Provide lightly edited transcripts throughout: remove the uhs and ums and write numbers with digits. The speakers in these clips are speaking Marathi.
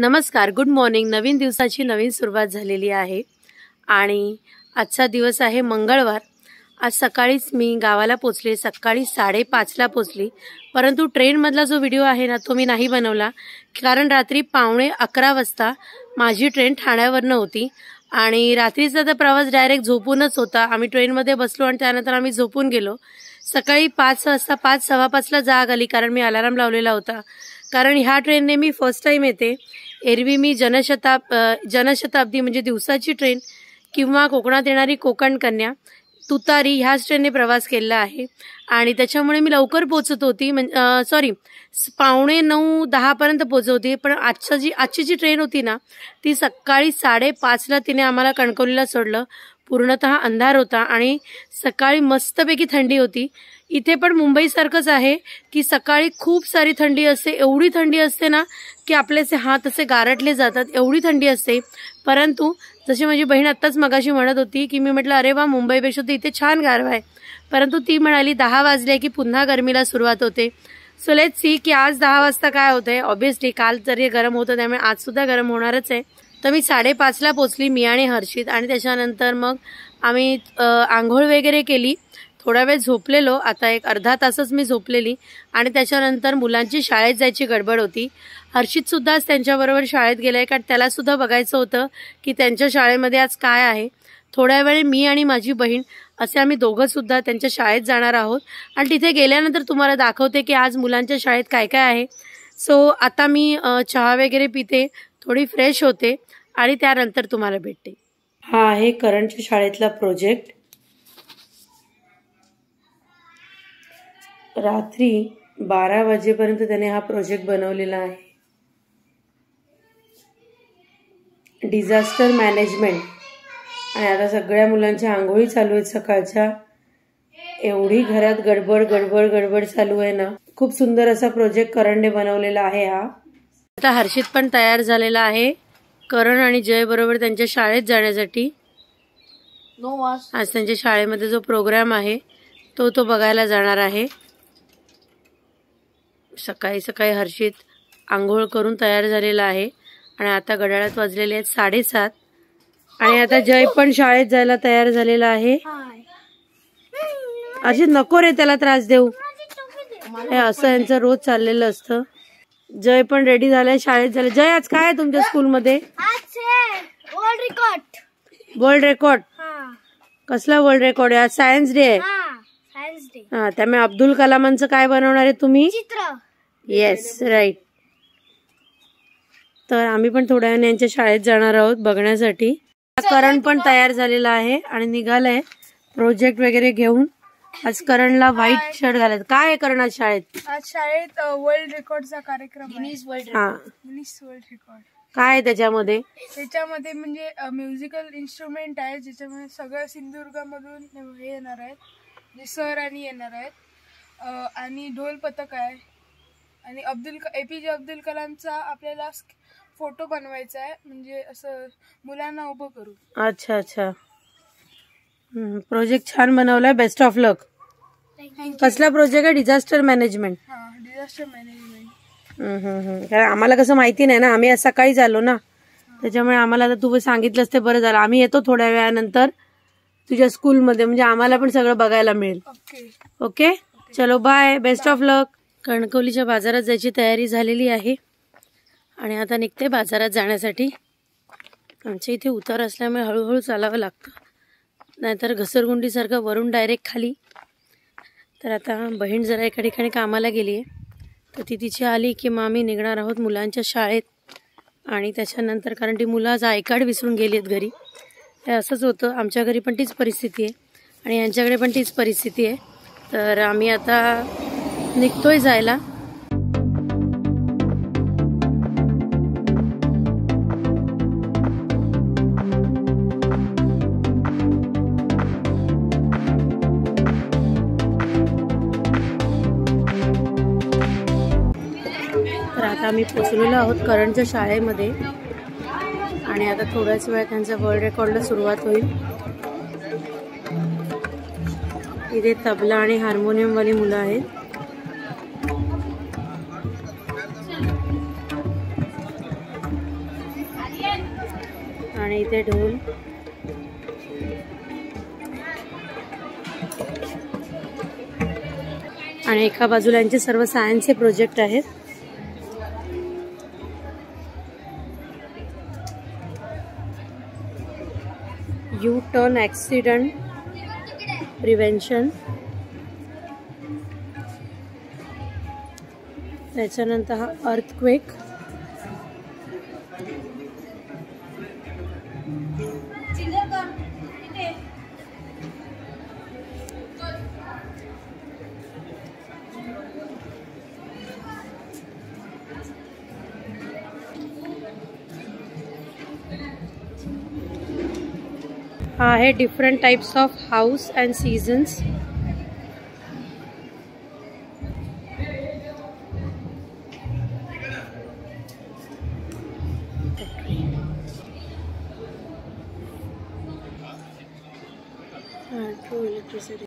नमस्कार, गुड मॉर्निंग. नवीन दिवसाची नवीन सुरुवात झालेली आहे आणि आजचा दिवस आहे मंगळवार. आज सकाळीच मी गावाला पोचले, सकाळी 5:30ला पोचली. परंतु ट्रेनमधला जो व्हिडिओ आहे ना तो मी नाही बनवला, कारण रात्री 11:15 वाजता माझी ट्रेन ठाण्यावरनं होती आणि रात्रीचा तर प्रवास डायरेक्ट झोपूनच होता. आम्ही ट्रेनमध्ये बसलो आणि त्यानंतर आम्ही झोपून गेलो. सकाळी 5 वाजता 5:15ला जाग आली, कारण मी अलार्म लावलेला होता. कारण ह्या ट्रेनने मी फर्स्ट टाइम येते. एरवी मी जनशताब्दी म्हणजे दिवसाची ट्रेन किंवा कोकणात येणारी कोकण कन्या, तुतारी ह्याच ट्रेनने प्रवास केला आहे आणि त्याच्यामुळे मी लवकर पोहोचत होती. 9:45-10 पर्यंत पोहोचत होती. पण आजची जी ट्रेन होती ना ती सकाळी 5:30ला तिने आम्हाला कणकवलीला सोडलं. पूर्णतः अंधार होता आणि सकाळी मस्तपैकी थंडी होती. इथे पण मुंबईसारखंच आहे की सकाळी खूप सारी थंडी असते. एवढी थंडी असते ना की आपल्याचे हात असे गारटले जातात, एवढी थंडी असते. परंतु जशी माझी बहीण आत्ताच मगाशी म्हणत होती की मी म्हटलं अरे वा, मुंबईपेक्षा तर इथे छान गारवा आहे. परंतु ती म्हणाली 10 वाजले की पुन्हा गरमीला सुरुवात होते. सो लेट्स सी की आज 10 वाजता काय होतंय. ऑब्व्हियसली काल तरी गरम होतं, त्यामुळे आज सुद्धा गरम होणारच आहे. तर मी 5:30ला पोचली, मी आणि हर्षित. आणि त्याच्यानंतर मग आम्ही आंघोळ वगैरे केली. थोडा वेळ झोपलेलो, आता एक अर्धा तासच मी झोपलेली. आणि त्याच्यानंतर मुलांची शाळेत जायची गडबड होती. हर्षित सुद्धा त्यांच्याबरोबर शाळेत गेलाय, कारण त्याला सुद्धा बघायचं होतं की त्यांच्या शाळेमध्ये आज काय आहे. थोड्या वेळ मी आणि माझी बहीण असे आम्ही दोघं सुद्धा त्यांच्या शाळेत जाणार आहोत आणि तिथे गेल्यानंतर तुम्हाला दाखवते की आज मुलांच्या शाळेत काय काय आहे. सो आता मी चहा वगैरे पिते, थोडी फ्रेश होते आणि त्यानंतर तुम्हाला भेटते. हा आहे करणच्या शाळेतला प्रोजेक्ट. रात्री 12 वाजेपर्यंत त्याने हा प्रोजेक्ट बनवलेला आहे. Disaster management. आणि आता सगळ्या मुलांच्या आंघोळी चालू आहेत सकाळच्या. एवढी घरात गडबड चालू आहे ना. खूप सुंदर असा प्रोजेक्ट करणने बनवलेला आहे हा. आता हर्षित पण तयार झालेला आहे करण आणि जय बरोबर त्यांच्या शाळेत जाण्यासाठी. आज त्यांच्या शाळेमध्ये जो प्रोग्राम आहे तो बघायला जाणार आहे. सकाळी सकाळी हर्षित आंघोळ करून तयार झालेला आहे आणि आता घड्याळात वाजलेले आहेत 7:30. आणि आता जय पण शाळेत जायला तयार झालेला आहे. अशी नको रे त्याला त्रास देऊ, हे असं यांचं रोज चाललेलं असतं. जय पण रेडी झालाय, शाळेत झालं. जय, आज काय आहे तुमच्या स्कूलमध्ये? World record. कसला वर्ल्ड रेकॉर्ड आहे? आज सायन्स डे आहे. हा, त्यामुळे अब्दुल कलामांचं काय बनवणार आहे तुम्ही? Yes, right. तर आम्ही पण थोड्या वेळाने यांच्या शाळेत जाणार आहोत बघण्यासाठी. करण पण तयार झालेला आहे आणि निघालाय प्रोजेक्ट वगैरे घेऊन. आज करणला व्हाईट शर्ट घालायचं. काय आहे करण आज शाळेत? आज शाळेत वर्ल्ड रेकॉर्डचा कार्यक्रम. Guinness world record. काय आहे त्याच्यामध्ये? त्याच्यामध्ये म्हणजे म्युझिकल इन्स्ट्रुमेंट आहे, ज्याच्यामध्ये सगळं सिंधुदुर्गामधून हे येणार आहेत, जे सर आणि येणार आहेत. आणि ढोल पथक आहे आणि APJ अब्दुल कलामचा आपल्याला फोटो बनवायचा आहे, म्हणजे असं मुलांना उभं करू. अच्छा. प्रोजेक्ट छान बनवलाय. बेस्ट ऑफ लक. कसला प्रोजेक्ट आहे? Disaster management. Disaster management. कारण आम्हाला कसं माहिती नाही ना, आम्ही आज सकाळीच आलो ना, त्याच्यामुळे आम्हाला आता तू सांगितलंस ते बरं झालं. आम्ही येतो थोड्या वेळानंतर तुझ्या स्कूलमध्ये, म्हणजे आम्हाला पण सगळं बघायला मिळेल. ओके, चलो बाय, बेस्ट ऑफ लक. कणकवलीच्या बाजारात जायची तयारी झालेली आहे आणि आता निघते बाजारात जाण्यासाठी. आमच्या इथे उतार असल्यामुळे हळूहळू चालावं लागतं, नाहीतर घसरगुंडीसारखं वरून डायरेक्ट खाली. तर आता बहीण जरा एका ठिकाणी कामाला गेली आहे, तर ती तिची आली की मग आम्ही निघणार आहोत मुलांच्या शाळेत. आणि त्याच्यानंतर कारण ती मुलं आज आय कार्ड विसरून गेली आहेत घरी. हे असंच होतं, आमच्या घरी पण तीच परिस्थिती आहे आणि यांच्याकडे पण तीच परिस्थिती आहे. तर आम्ही आता निघतोय जायला. तर आता आम्ही पोचलेलो आहोत करणच्या शाळेमध्ये आणि आता थोड्याच वेळात त्यांच्या वर्ल्ड रेकॉर्डला सुरुवात होईल. इथे तबला आणि हार्मोनियम वाली मुलं आहेत. आणि इथे ढोल. आणि एका बाजूला यांचे सर्व सायन्सचे प्रोजेक्ट आहेत. U turn accident prevention. त्याच्यानंतर हा अर्थक्वेक. हा आहे different types of house and seasons. Electricity.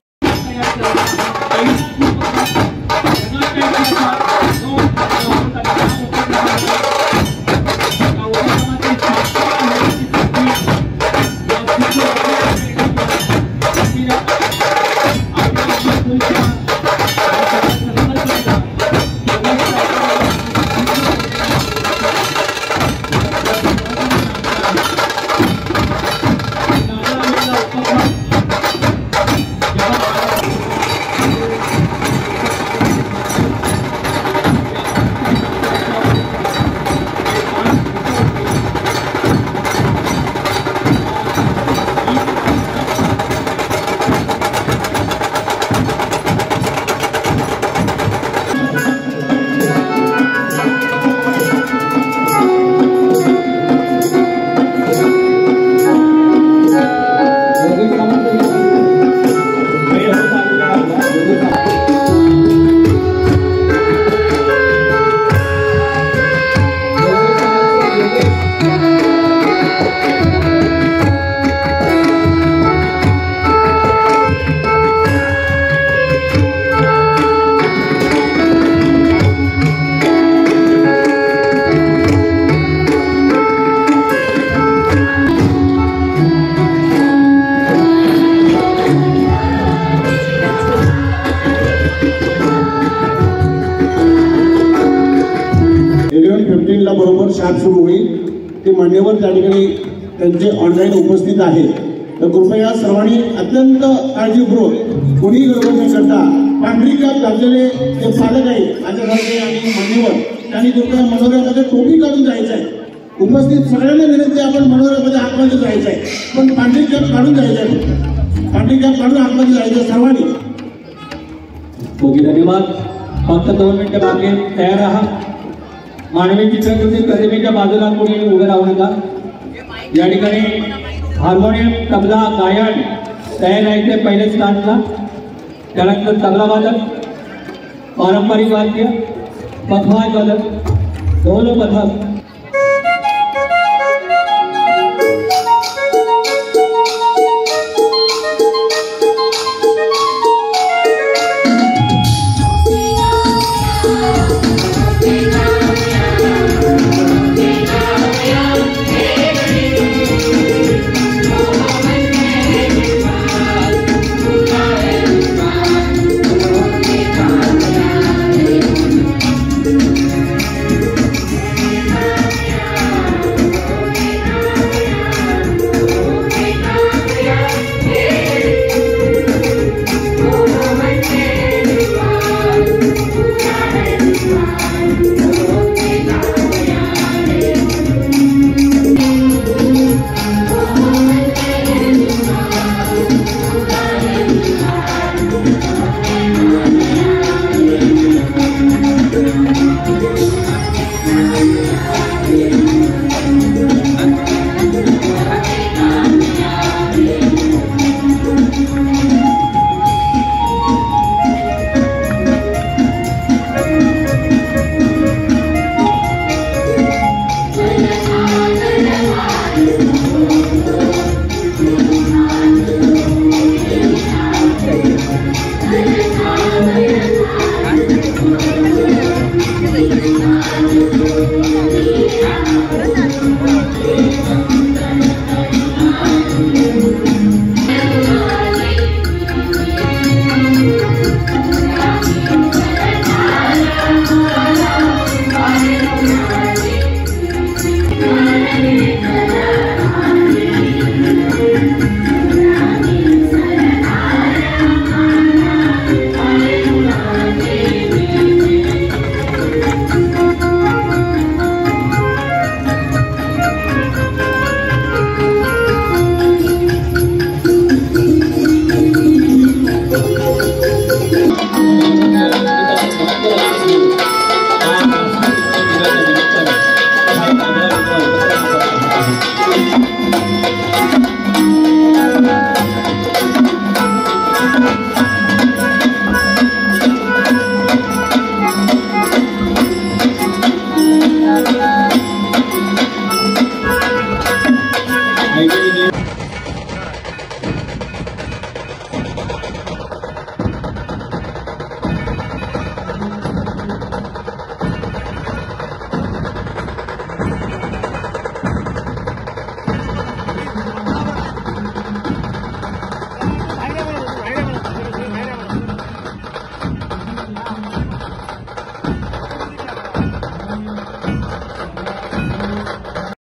बरोबर शाळा सुरू होईल. ते मान्यवर त्या ठिकाणी त्यांचे ऑनलाईन उपस्थित आहेत. तर कृपया सर्वांनी अत्यंत काळजीपूर्वक कोणीही गडबड न करता पांढरी कॅप घातलेले जे पालक आहेत आचार्य आणि मान्यवर त्यांनी कृपया मनोऱ्यामध्ये टोपी काढून जायचं आहे. उपस्थित सगळ्यांना विनंती आपण मनोऱ्यामध्ये आतमध्ये जायचं आहे, पण पांढरी कॅप काढून जायचं आहे. पांढरी कॅप काढून आतमध्ये जायचं आहे सर्वांनी. ओके, धन्यवाद. फक्त 2 मिनिटं बाकी, तयार राहा. मानवी चित्रकृती प्रतिमेच्या बाजूला कोणी उभे राहू नका. या ठिकाणी हार्मोनियम, तबला, गायन तयार राहायचे पहिले स्थानला. त्यानंतर तबला वादक, पारंपरिक वाद्य, पखवाज वादक, ढोल पथक.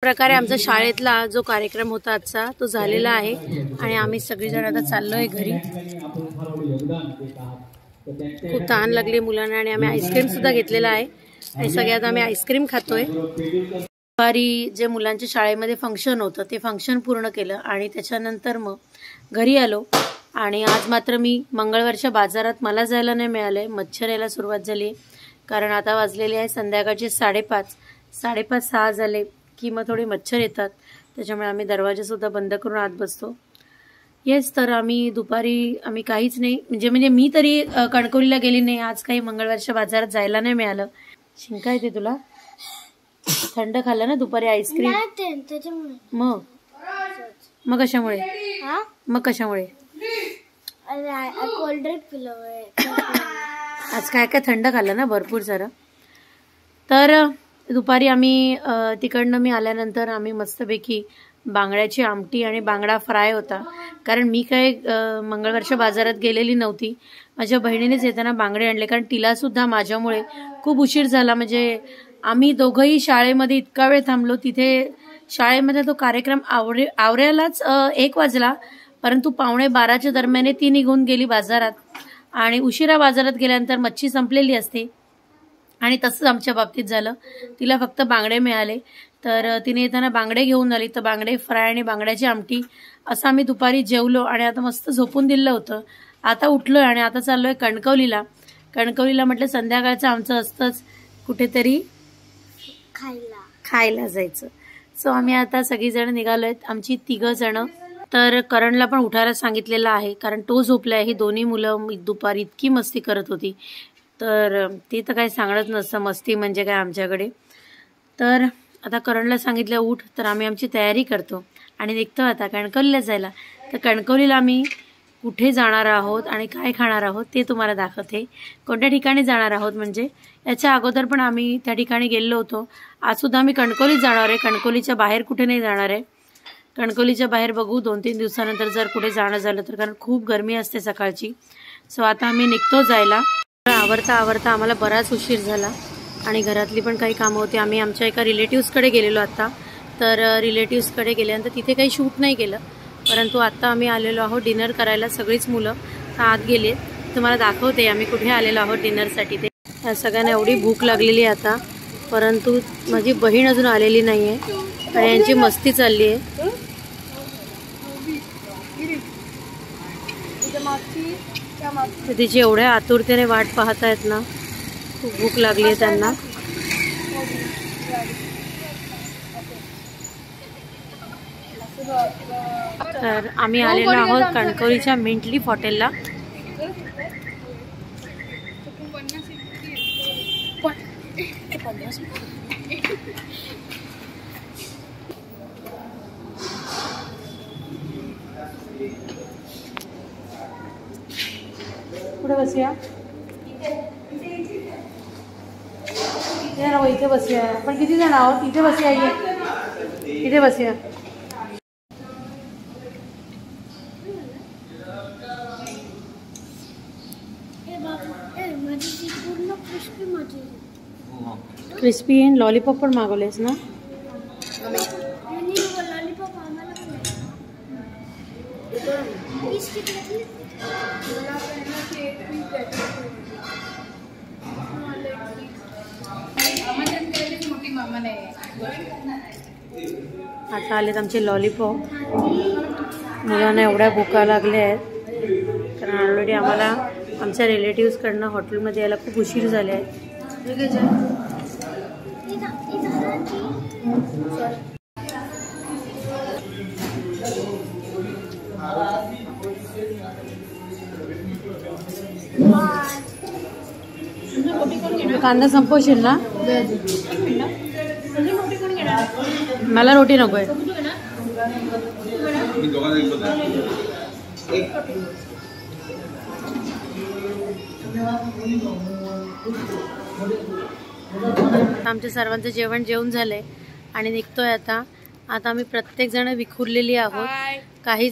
प्रकारे आमचा शाळेतला जो कार्यक्रम होता आजचा तो झालेला आहे आणि आम्ही सगळेजण आता चाललोय घरी. खूप तहान लागली मुलांना आणि आम्ही आईस्क्रीम सुद्धा घेतलेला आहे आणि सगळ्यात आम्ही आईस्क्रीम खातोय. दुपारी जे मुलांच्या शाळेमध्ये फंक्शन होतं ते फंक्शन पूर्ण केलं आणि त्याच्यानंतर मग घरी आलो. आणि आज मात्र मी मंगळवारच्या बाजारात मला जायला नाही मिळालंय. मच्छर यायला सुरुवात झाली कारण आता वाजलेले आहे संध्याकाळचे 5:30 झाले की मग थोडे मच्छर येतात. त्याच्यामुळे आम्ही दरवाजा सुद्धा बंद करून आत बसतो. येस, तर आम्ही दुपारी काहीच नाही म्हणजे मी तरी कणकवलीला गेली नाही. आज काही मंगळवारच्या बाजारात जायला नाही मिळालं. शिंका येते तुला? थंड खाल्लं ना दुपारी आईस्क्रीम. मग कशामुळे कोल्ड ड्रिंक पिलो. आज काय थंड खाल्लं ना भरपूर सारं. तर दुपारी आम्ही तिकडनं मी आल्यानंतर आम्ही मस्तपैकी बांगड्याची आमटी आणि बांगडा फ्राय होता. कारण मी काय मंगळवारच्या बाजारात गेलेली नव्हती. माझ्या बहिणीनेच येताना बांगडे आणले कारण तिला सुद्धा माझ्यामुळे खूप उशीर झाला. म्हणजे आम्ही दोघंही शाळेमध्ये इतका वेळ थांबलो. तिथे शाळेमध्ये तो कार्यक्रम आवरायलाच 1 वाजला परंतु 11:15च्या दरम्यान ती निघून गेली बाजारात आणि उशिरा बाजारात गेल्यानंतर मच्छी संपलेली असते आणि तसंच आमच्या बाबतीत झालं. तिला फक्त बांगडे मिळाले तर तिने येताना बांगडे घेऊन आली. तर बांगडे फ्राय आणि बांगड्याची आमटी असं आम्ही दुपारी जेवलो आणि आता मस्त झोपून दिलं होतं. आता उठलोय आणि आता चाललोय कणकवलीला म्हटलं संध्याकाळचं आमचं असतंच कुठेतरी खायला जायचं. सो आम्ही आता सगळीजण निघालोय. आमची 3 जण. तर करणला पण उठायला सांगितलेलं आहे कारण तो झोपलाय. ही दोन्ही मुलं दुपारी इतकी मस्ती करत होती तर ते तर काही सांगत नसतं मस्ती म्हणजे काय आमच्याकडे. तर आता करणला सांगितलं उठ, तर आम्ही आमची तयारी करतो आणि निघतो आता कणकवलीला जायला. तर कणकवलीला आम्ही कुठे जाणार आहोत आणि काय खाणार आहोत ते तुम्हाला दाखवते. कोणत्या ठिकाणी जाणार आहोत म्हणजे याच्या अगोदर पण आम्ही त्या ठिकाणी गेलो होतो. आज सुद्धा आम्ही कणकवलीत जाणार आहे. कणकवलीच्या बाहेर कुठे नाही जाणार आहे. कणकवलीच्या बाहेर बघू 2-3 दिवसानंतर जर कुठे जाणं झालं तर, कारण खूप गरमी असते सकाळची. सो आता आम्ही निघतो जायला. आवरता आम्हाला बराच उशीर झाला आणि घरातली पण काही कामं होती. आम्ही आमच्या एका रिलेटिव्सकडे गेलेलो आता. तर रिलेटिव्सकडे गेल्यानंतर तिथे काही शूट नाही केलं परंतु आता आम्ही आलेलो आहोत डिनर करायला. सगळीच मुलं आत गेले. तुम्हाला दाखवते आम्ही कुठे आलेलो आहोत डिनरसाठी. ते सगळ्यांना एवढी भूक लागलेली आहे आता परंतु माझी बहीण अजून आलेली नाही आहे आणि यांची मस्ती चालली आहे. तिची एवढ्या आतुरतेने वाट पाहतायत ना, खूप भूक लागली आहे त्यांना. तर आम्ही आलेलो आहोत कणकवलीच्या मिंट लीफ हॉटेलला. कुठे बसूया? इथे बसूया. पण किती जण आहोत? इथे बसूया. इथे बसूया. क्रिस्पी एंड लॉलीपॉप पण मागवलेस ना? आता आलेत आमचे लॉलीपॉप. मुलांना एवढ्या भुका लागल्या आहेत कारण ऑलरेडी आम्हाला आमच्या रिलेटिव्सकडनं हॉटेलमध्ये यायला खूप उशीर झाले आहे. कांदा संपवशील ना? मला रोटी नकोय. आमच्या सर्वांचं जेवण जेवून झालंय आणि निघतोय आता. आता आम्ही प्रत्येक जण विखुरलेली आहोत. काही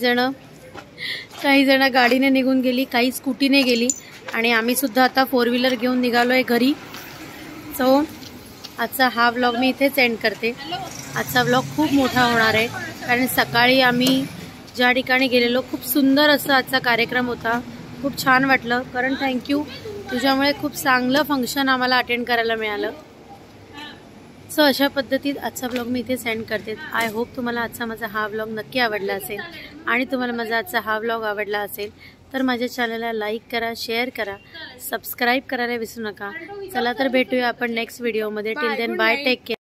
जण गाडीने निघून गेली, काही स्कूटीने गेली आणि आम्ही सुद्धा आता 4 व्हीलर घेऊन निघालोय घरी. सो आजचा हा व्लॉग मी इथेच एंड करते. आजचा व्लॉग खूप मोठा होणार आहे कारण सकाळी आम्ही ज्या ठिकाणी गेलेलो खूप सुंदर असा आजचा कार्यक्रम होता. खूप छान वाटलं. कारण थँक्यू, तुझ्यामुळे खूप चांगलं फंक्शन आम्हाला अटेंड करायला मिळालं. सो अशा पद्धतीत आजचा व्लॉग मी इथे सेंड करते. आय होप तुम्हाला आजचा माझा हा व्लॉग नक्की आवडला असेल आणि तुम्हाला माझा आजचा हा व्लॉग आवडला असेल तर माझ्या चॅनलला लाईक करा, शेअर करा, सबस्क्राईब करायला विसरू नका. चला तर भेटूया आपण नेक्स्ट व्हिडिओमध्ये. Till then bye, take care.